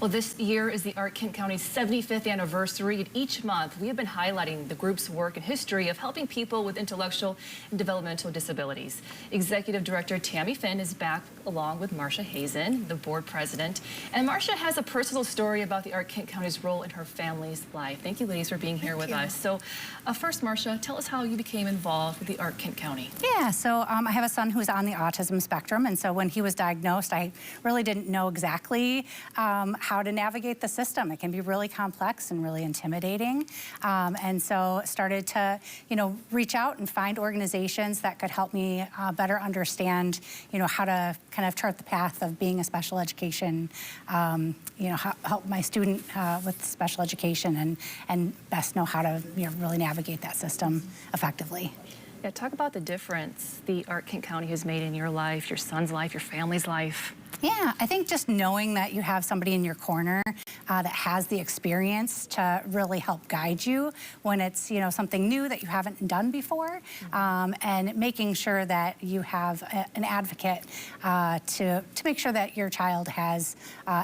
Well, this year is the Art Kent County's 75th anniversary, and each month we have been highlighting the group's work and history of helping people with intellectual and developmental disabilities. Executive Director Tammy Finn is back along with Marcia Hazen, the board president. And Marcia has a personal story about the Art Kent County's role in her family's life. Thank you, ladies, for being here with us. So first, Marcia, tell us how you became involved with the Art Kent County. Yeah, so I have a son who's on the autism spectrum, and so when he was diagnosed, I really didn't know exactly how to navigate the system. It can be really complex and really intimidating, and so started to, reach out and find organizations that could help me better understand, how to kind of chart the path of being a special education, help my student with special education and best know how to really navigate that system effectively. Yeah, talk about the difference the Art Kent County has made in your life, your son's life, your family's life. Yeah, I think just knowing that you have somebody in your corner that has the experience to really help guide you when it's, something new that you haven't done before, and making sure that you have an advocate to make sure that your child has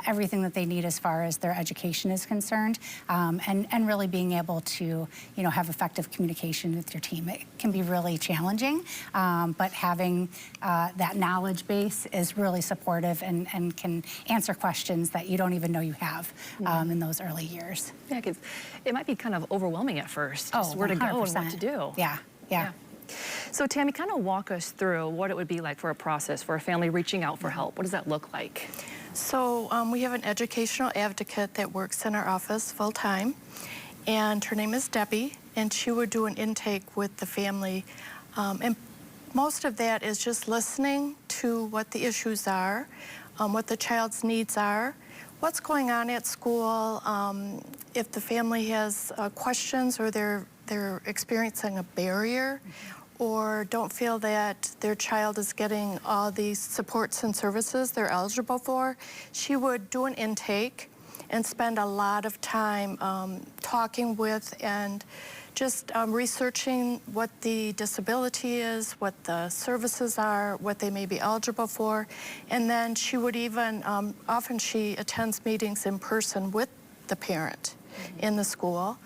everything that they need as far as their education is concerned, and really being able to, have effective communication with your team. It can be really challenging, but having that knowledge base is really supportive and can answer questions that you don't even know you have in those early years. Yeah, because it might be kind of overwhelming at first, just where to 100%. go and what to do. Yeah. So Tammy, kind of walk us through what it would be like for a process for a family reaching out for help. What does that look like? So we have an educational advocate that works in our office full-time, and her name is Debbie, and she would do an intake with the family, and most of that is just listening to what the issues are, what the child's needs are, what's going on at school, if the family has questions or they're experiencing a barrier or don't feel that their child is getting all these supports and services they're eligible for. She would do an intake and spend a lot of time talking with and just researching what the disability is, what the services are, what they may be eligible for. And then she would even, often she attends meetings in person with the parent in the school,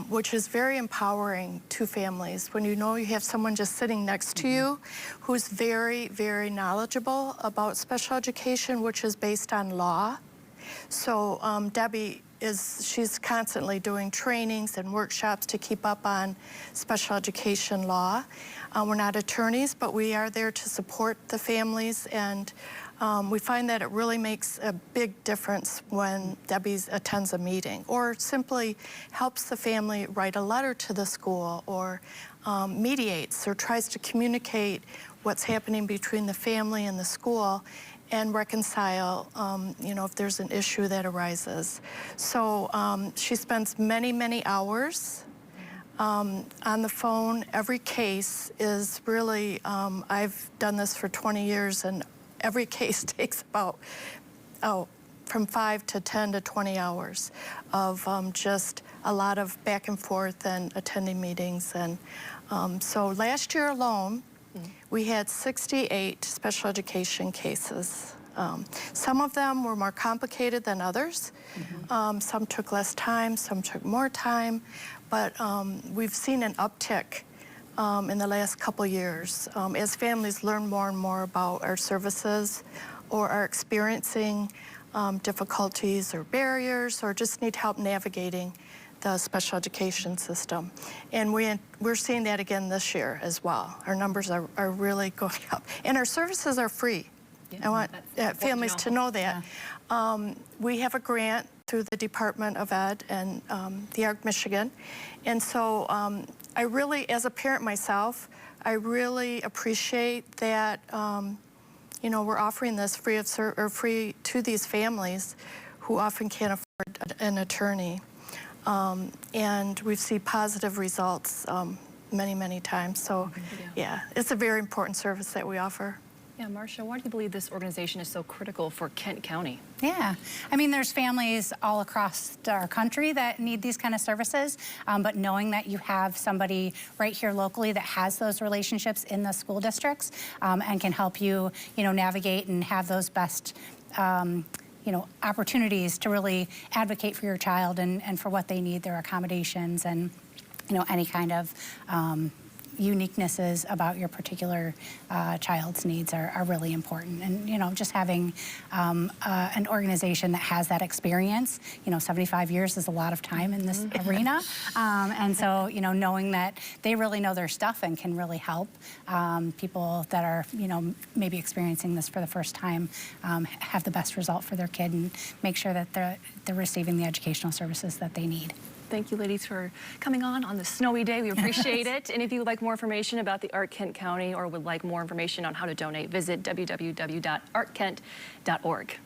which is very empowering to families when you know you have someone just sitting next to you who's very, very knowledgeable about special education, which is based on law. So Debbie she's constantly doing trainings and workshops to keep up on special education law. We're not attorneys, but we are there to support the families, and we find that it really makes a big difference when Debbie attends a meeting or simply helps the family write a letter to the school or mediates or tries to communicate what's happening between the family and the school and reconcile, if there's an issue that arises. So she spends many, many hours on the phone. Every case is really, I've done this for 20 years, and every case takes about, from 5 to 10 to 20 hours of just a lot of back and forth and attending meetings. And so last year alone, we had 68 special education cases. Some of them were more complicated than others. Some took less time, some took more time, but we've seen an uptick in the last couple years as families learn more and more about our services or are experiencing difficulties or barriers or just need help navigating the special education system. And we're seeing that again this year as well. Our numbers are really going up. And our services are free. I want families to know that. We have a grant through the Department of Ed and the ARC Michigan. And so I really, as a parent myself, I really appreciate that we're offering this free to these families who often can't afford an attorney. And we've seen positive results many, many times. So, yeah, it's a very important service that we offer. Yeah, Marcia, why do you believe this organization is so critical for Kent County? Yeah, I mean, there's families all across our country that need these kind of services, but knowing that you have somebody right here locally that has those relationships in the school districts and can help you, navigate and have those best opportunities to really advocate for your child and for what they need, their accommodations, and any kind of uniquenesses about your particular child's needs are really important. And just having an organization that has that experience, 75 years is a lot of time in this arena, and so knowing that they really know their stuff and can really help people that are maybe experiencing this for the first time have the best result for their kid and make sure that they're receiving the educational services that they need. Thank you, ladies, for coming on this snowy day. We appreciate it. And if you would like more information about the Art Kent County or would like more information on how to donate, visit www.artkent.org.